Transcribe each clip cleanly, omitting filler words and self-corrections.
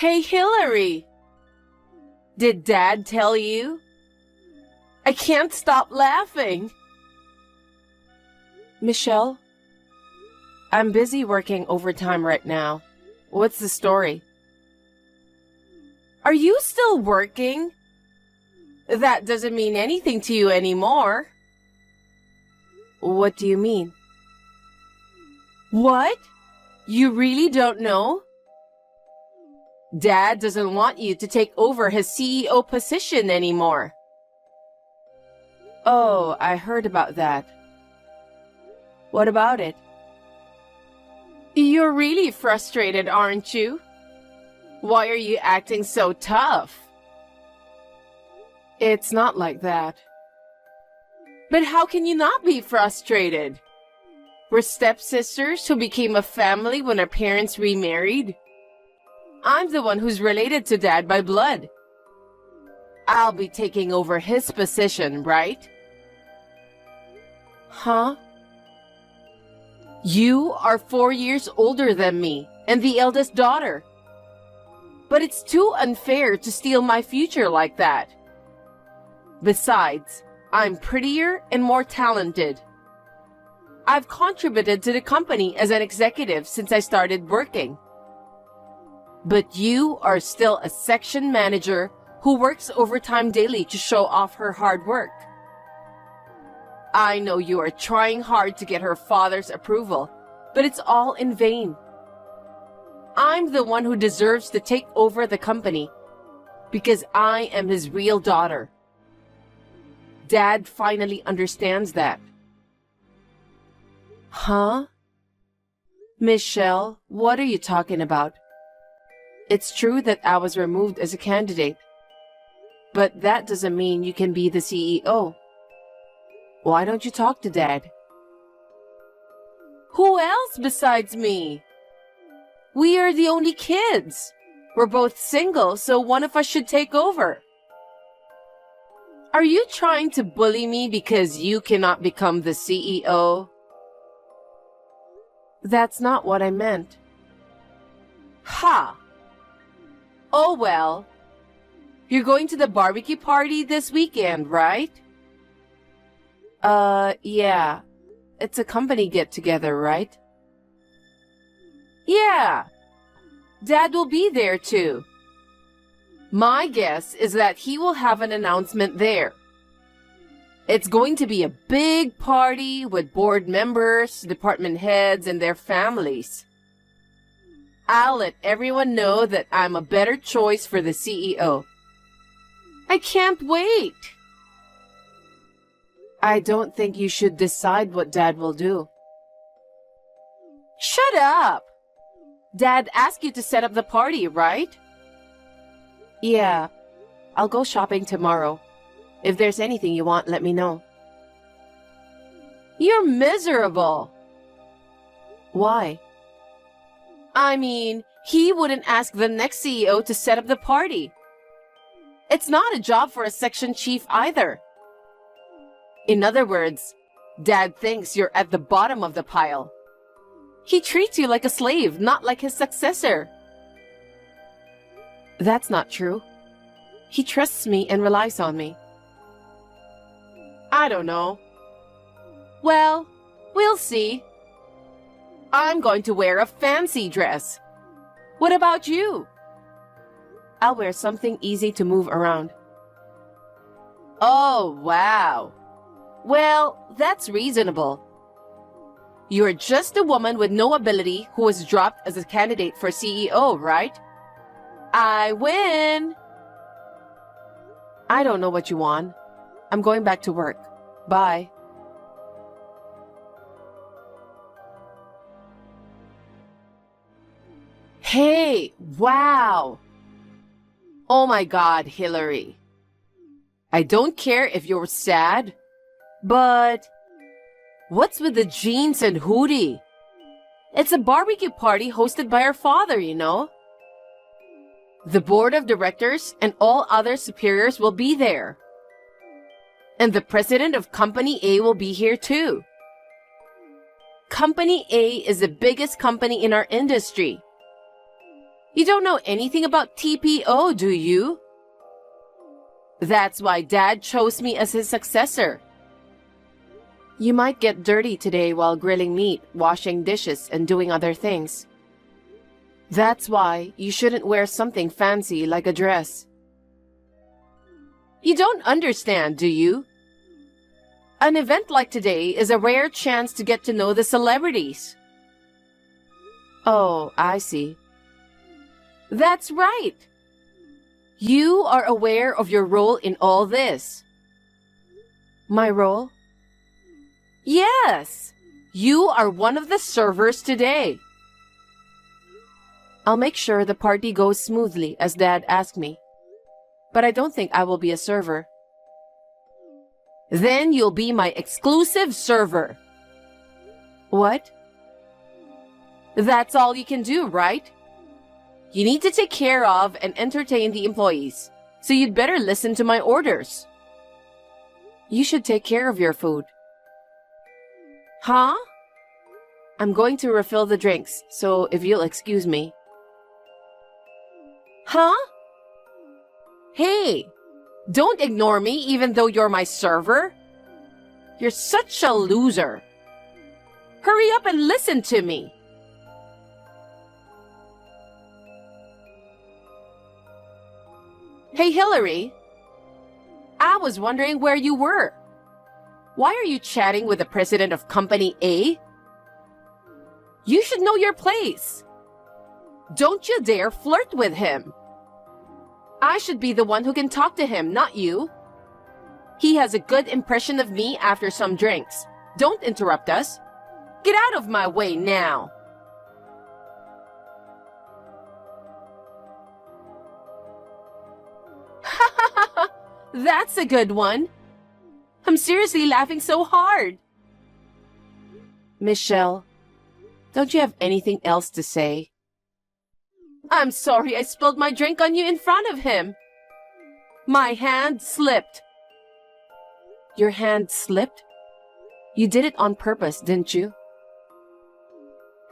Hey, Hillary! Did Dad tell you? I can't stop laughing. Michelle, I'm busy working overtime right now. What's the story? Are you still working? That doesn't mean anything to you anymore. What do you mean? What? You really don't know? Dad doesn't want you to take over his CEO position anymore. Oh, I heard about that. What about it? You're really frustrated, aren't you? Why are you acting so tough? It's not like that. But how can you not be frustrated? We're stepsisters who became a family when our parents remarried. I'm the one who's related to Dad by blood. I'll be taking over his position, right? Huh? You are 4 years older than me and the eldest daughter. But it's too unfair to steal my future like that. Besides, I'm prettier and more talented. I've contributed to the company as an executive since I started working. But you are still a section manager who works overtime daily to show off her hard work. I know you are trying hard to get her father's approval, but it's all in vain. I'm the one who deserves to take over the company because I am his real daughter. Dad finally understands that. Huh? Michelle, what are you talking about? It's true that I was removed as a candidate, but that doesn't mean you can be the CEO. Why don't you talk to Dad? Who else besides me? We are the only kids. We're both single, so one of us should take over. Are you trying to bully me because you cannot become the CEO? That's not what I meant. Ha! Oh well. You're going to the barbecue party this weekend, right? Yeah. It's a company get-together, right? Yeah. Dad will be there too. My guess is that he will have an announcement there. It's going to be a big party with board members, department heads, and their families. I'll let everyone know that I'm a better choice for the CEO. I can't wait. I don't think you should decide what Dad will do. Shut up! Dad asked you to set up the party, right? Yeah. I'll go shopping tomorrow. If there's anything you want, let me know. You're miserable. Why? I mean, he wouldn't ask the next CEO to set up the party. It's not a job for a section chief either. In other words, Dad thinks you're at the bottom of the pile. He treats you like a slave, not like his successor. That's not true. He trusts me and relies on me. I don't know. Well, we'll see. I'm going to wear a fancy dress. What about you? I'll wear something easy to move around. Oh, wow. Well, that's reasonable. You're just a woman with no ability who was dropped as a candidate for CEO, right? I win! I don't know what you want. I'm going back to work. Bye. Hey, wow! Oh my God, Hillary. I don't care if you're sad, but what's with the jeans and hoodie? It's a barbecue party hosted by our father, you know. The board of directors and all other superiors will be there. And the president of Company A will be here too. Company A is the biggest company in our industry. You don't know anything about TPO, do you? That's why Dad chose me as his successor. You might get dirty today while grilling meat, washing dishes, and doing other things. That's why you shouldn't wear something fancy like a dress. You don't understand, do you? An event like today is a rare chance to get to know the celebrities. Oh, I see. That's right. You are aware of your role in all this. My role? Yes! You are one of the servers today. I'll make sure the party goes smoothly as Dad asked me. But I don't think I will be a server. Then you'll be my exclusive server. What? That's all you can do, right? You need to take care of and entertain the employees, so you'd better listen to my orders. You should take care of your food. Huh? I'm going to refill the drinks, so if you'll excuse me. Huh? Hey, don't ignore me even though you're my server. You're such a loser. Hurry up and listen to me. Hey, Hillary. I was wondering where you were. Why are you chatting with the president of Company A? You should know your place. Don't you dare flirt with him. I should be the one who can talk to him, not you. He has a good impression of me after some drinks. Don't interrupt us. Get out of my way now. That's a good one. I'm seriously laughing so hard. Michelle, don't you have anything else to say? I'm sorry I spilled my drink on you in front of him. My hand slipped. Your hand slipped? You did it on purpose, didn't you?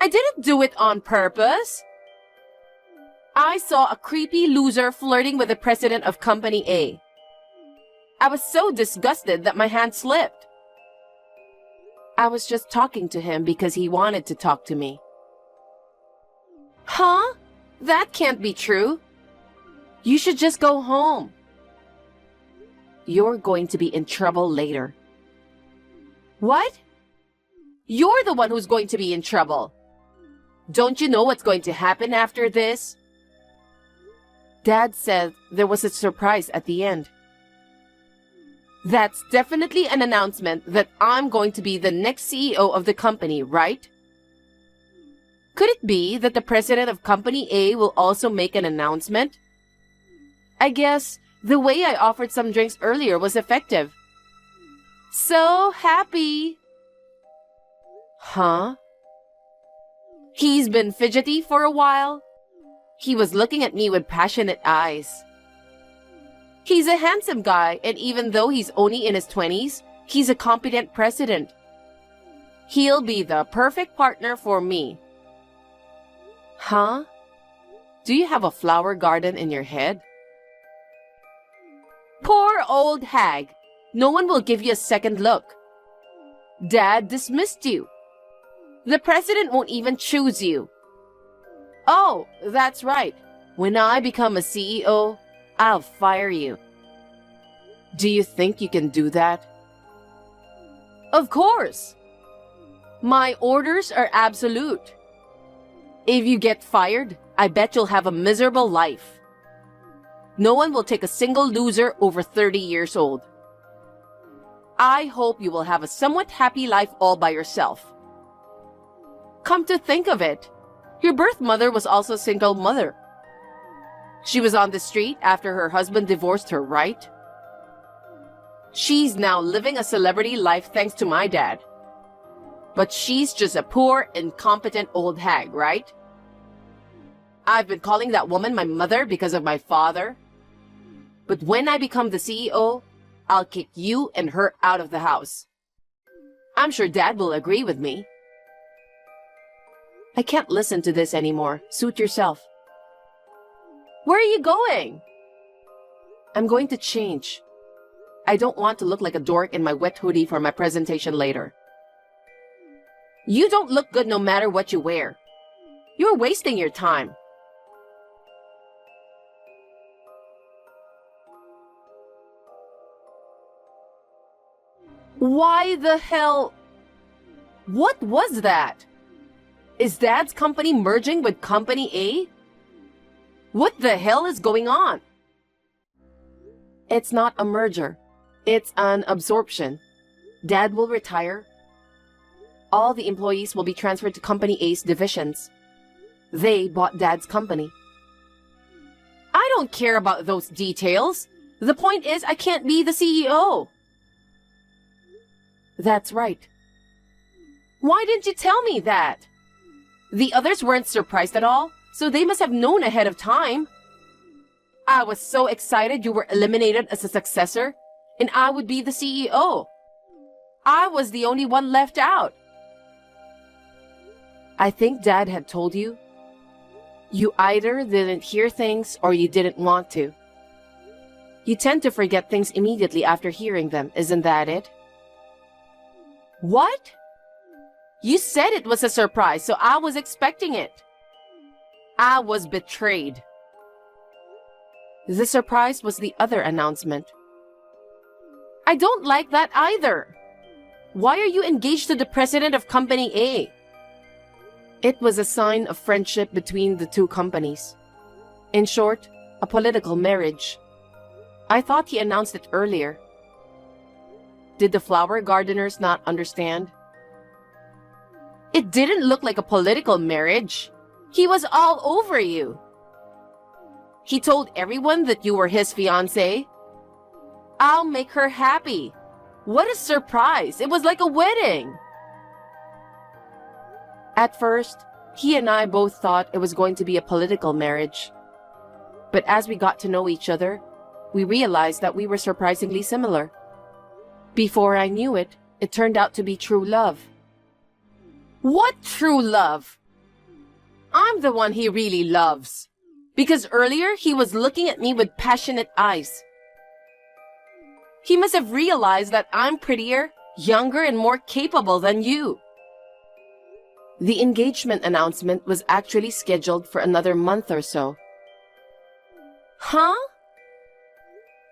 I didn't do it on purpose. I saw a creepy loser flirting with the president of Company A. I was so disgusted that my hand slipped. I was just talking to him because he wanted to talk to me. Huh? That can't be true. You should just go home. You're going to be in trouble later. What? You're the one who's going to be in trouble. Don't you know what's going to happen after this? Dad said there was a surprise at the end. That's definitely an announcement that I'm going to be the next CEO of the company, right? Could it be that the president of Company A will also make an announcement? I guess the way I offered some drinks earlier was effective. So happy. Huh? He's been fidgety for a while. He was looking at me with passionate eyes. He's a handsome guy, and even though he's only in his 20s, he's a competent president. He'll be the perfect partner for me. Huh? Do you have a flower garden in your head? Poor old hag. No one will give you a second look. Dad dismissed you. The president won't even choose you. Oh, that's right. When I become a CEO, I'll fire you. Do you think you can do that? Of course. My orders are absolute. If you get fired, I bet you'll have a miserable life. No one will take a single loser over 30 years old. I hope you will have a somewhat happy life all by yourself. Come to think of it, your birth mother was also a single mother. She was on the street after her husband divorced her, right? She's now living a celebrity life thanks to my dad. But she's just a poor, incompetent old hag, right? I've been calling that woman my mother because of my father. But when I become the CEO, I'll kick you and her out of the house. I'm sure Dad will agree with me. I can't listen to this anymore. Suit yourself. Where are you going? I'm going to change. I don't want to look like a dork in my wet hoodie for my presentation later. You don't look good no matter what you wear. You're wasting your time. Why the hell? What was that? Is Dad's company merging with Company A? What the hell is going on? It's not a merger. It's an absorption. Dad will retire. All the employees will be transferred to Company A's divisions. They bought Dad's company. I don't care about those details. The point is, I can't be the CEO. That's right. Why didn't you tell me that? The others weren't surprised at all, so they must have known ahead of time. I was so excited you were eliminated as a successor, and I would be the CEO. I was the only one left out. I think Dad had told you. You either didn't hear things or you didn't want to. You tend to forget things immediately after hearing them, isn't that it? What? You said it was a surprise, so I was expecting it. I was betrayed. The surprise was the other announcement. I don't like that either. Why are you engaged to the president of Company A? It was a sign of friendship between the two companies. In short, a political marriage. I thought he announced it earlier. Did the flower gardeners not understand? It didn't look like a political marriage. He was all over you. He told everyone that you were his fiancé. I'll make her happy. What a surprise. It was like a wedding. At first, he and I both thought it was going to be a political marriage. But as we got to know each other, we realized that we were surprisingly similar. Before I knew it, it turned out to be true love. What true love? I'm the one he really loves. Because earlier he was looking at me with passionate eyes. He must have realized that I'm prettier, younger, and more capable than you. The engagement announcement was actually scheduled for another month or so. Huh?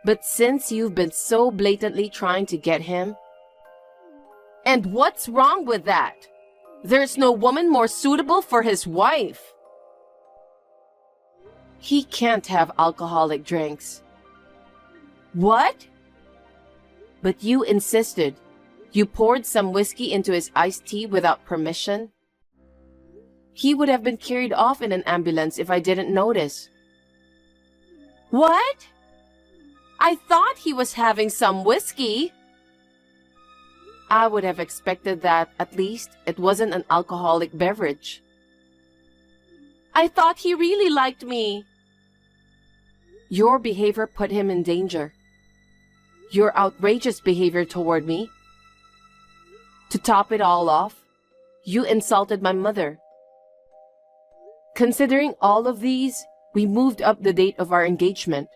But since you've been so blatantly trying to get him... And what's wrong with that? There's no woman more suitable for his wife. He can't have alcoholic drinks. What? But you insisted. You poured some whiskey into his iced tea without permission. He would have been carried off in an ambulance if I didn't notice. What? I thought he was having some whiskey. I would have expected that at least it wasn't an alcoholic beverage. I thought he really liked me. Your behavior put him in danger. Your outrageous behavior toward me. To top it all off, you insulted my mother. Considering all of these, we moved up the date of our engagement.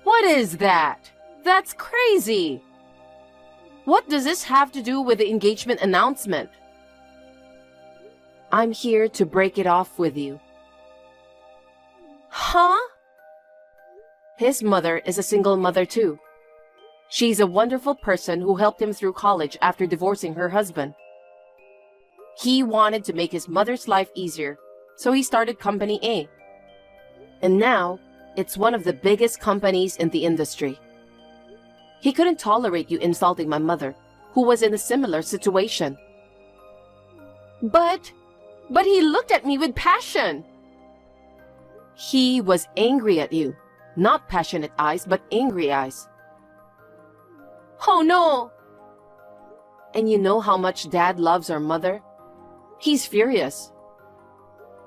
What is that? That's crazy! What does this have to do with the engagement announcement? I'm here to break it off with you. Huh? His mother is a single mother too. She's a wonderful person who helped him through college after divorcing her husband. He wanted to make his mother's life easier, so he started Company A. And now, it's one of the biggest companies in the industry. He couldn't tolerate you insulting my mother, who was in a similar situation. But he looked at me with passion. He was angry at you. Not passionate eyes, but angry eyes. Oh no! And you know how much Dad loves our mother? He's furious.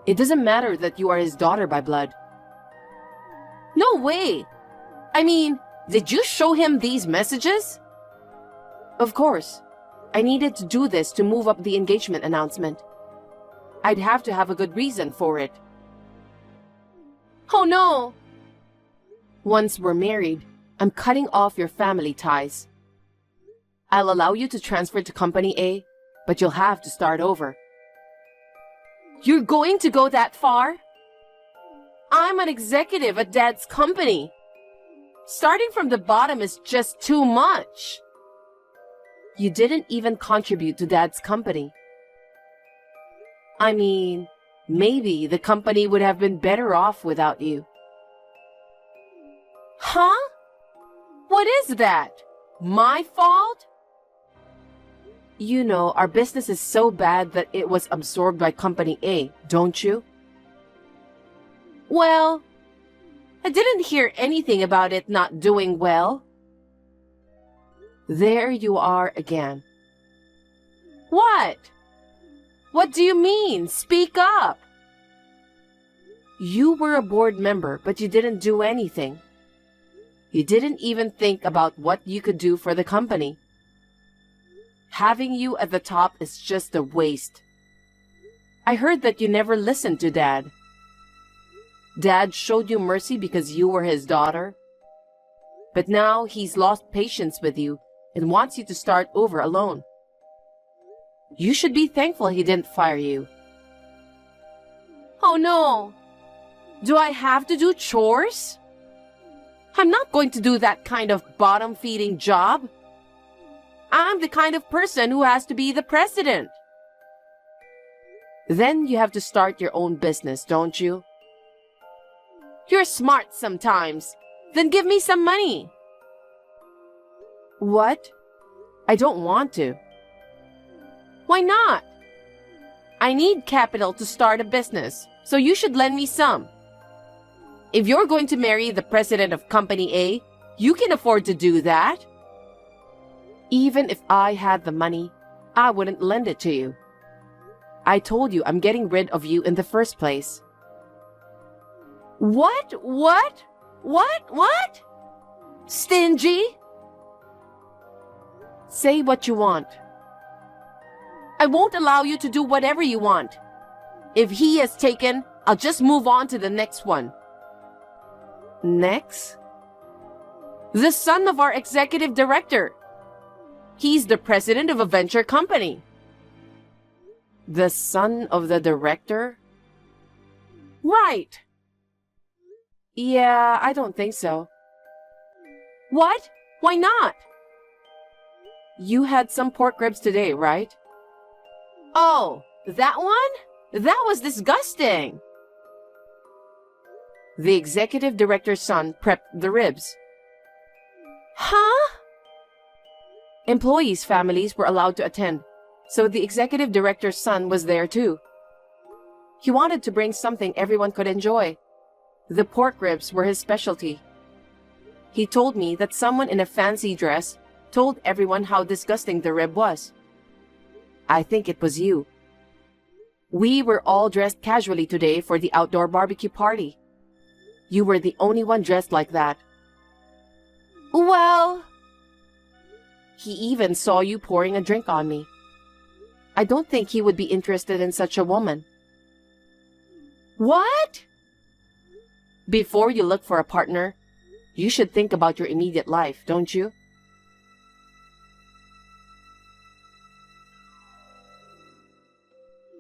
It doesn't matter that you are his daughter by blood. No way! I mean, did you show him these messages? Of course. I needed to do this to move up the engagement announcement. I'd have to have a good reason for it. Oh no! Once we're married, I'm cutting off your family ties. I'll allow you to transfer to Company A, but you'll have to start over. You're going to go that far? I'm an executive at Dad's company. Starting from the bottom is just too much. You didn't even contribute to Dad's company. I mean, maybe the company would have been better off without you. Huh? What is that? My fault? You know, our business is so bad that it was absorbed by Company A, don't you? Well, I didn't hear anything about it not doing well. There you are again. What? What do you mean? Speak up. You were a board member, but you didn't do anything. You didn't even think about what you could do for the company. Having you at the top is just a waste. I heard that you never listened to Dad. Dad showed you mercy because you were his daughter. But now he's lost patience with you and wants you to start over alone. You should be thankful he didn't fire you. Oh no! Do I have to do chores? I'm not going to do that kind of bottom-feeding job. I'm the kind of person who has to be the president. Then you have to start your own business, don't you? You're smart sometimes. Then give me some money. What? I don't want to. Why not? I need capital to start a business, so you should lend me some. If you're going to marry the president of Company A, you can afford to do that. Even if I had the money, I wouldn't lend it to you. I told you I'm getting rid of you in the first place. What? Stingy? Say what you want. I won't allow you to do whatever you want. If he is taken, I'll just move on to the next one. Next? The son of our executive director. He's the president of a venture company. The son of the director? Right. Yeah, I don't think so. What? Why not? You had some pork ribs today, right? Oh, that one? That was disgusting. The executive director's son prepped the ribs. Huh? Employees' families were allowed to attend, so the executive director's son was there too. He wanted to bring something everyone could enjoy. The pork ribs were his specialty. He told me that someone in a fancy dress told everyone how disgusting the rib was. I think it was you. We were all dressed casually today for the outdoor barbecue party. You were the only one dressed like that. Well... He even saw you pouring a drink on me. I don't think he would be interested in such a woman. What? Before you look for a partner, you should think about your immediate life, don't you?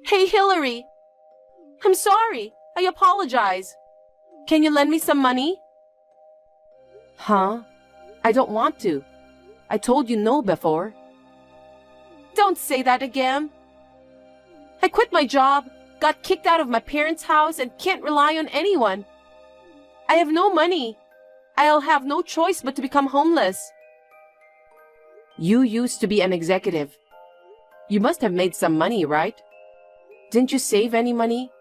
Hey, Hillary! I'm sorry. I apologize. Can you lend me some money? Huh? I don't want to. I told you no before. Don't say that again. I quit my job, got kicked out of my parents' house, and can't rely on anyone. I have no money. I'll have no choice but to become homeless. You used to be an executive. You must have made some money, right? Didn't you save any money?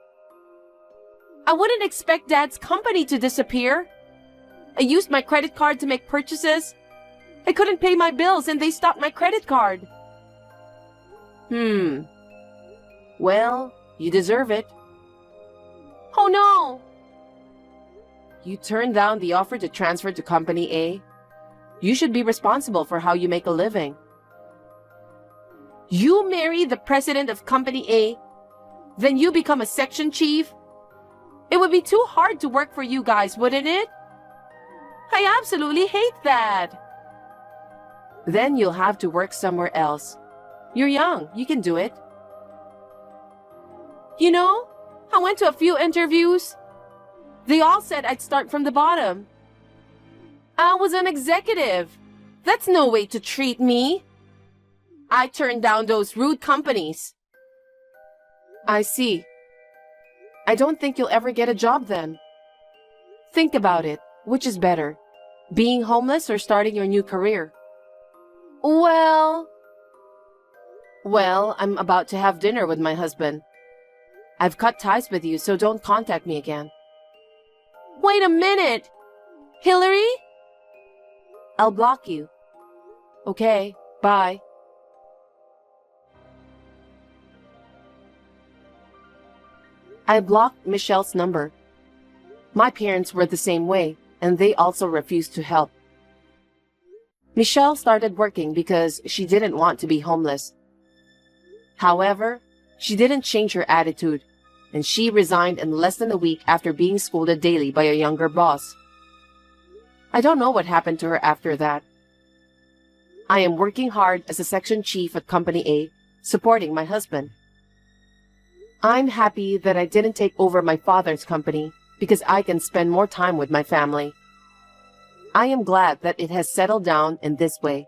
I wouldn't expect Dad's company to disappear. I used my credit card to make purchases. I couldn't pay my bills and they stopped my credit card. Well, you deserve it. Oh no! You turned down the offer to transfer to Company A. You should be responsible for how you make a living. You marry the president of Company A, then you become a section chief? It would be too hard to work for you guys, wouldn't it? I absolutely hate that. Then you'll have to work somewhere else. You're young, you can do it. You know, I went to a few interviews. They all said I'd start from the bottom. I was an executive. That's no way to treat me. I turned down those rude companies. I see. I don't think you'll ever get a job then. Think about it. Which is better? Being homeless or starting your new career? Well, I'm about to have dinner with my husband. I've cut ties with you, so don't contact me again. Wait a minute! Hillary? I'll block you. Okay, bye. I blocked Michelle's number. My parents were the same way, and they also refused to help. Michelle started working because she didn't want to be homeless. However, she didn't change her attitude, and she resigned in less than a week after being scolded daily by a younger boss. I don't know what happened to her after that. I am working hard as a section chief at Company A, supporting my husband. I'm happy that I didn't take over my father's company because I can spend more time with my family. I am glad that it has settled down in this way.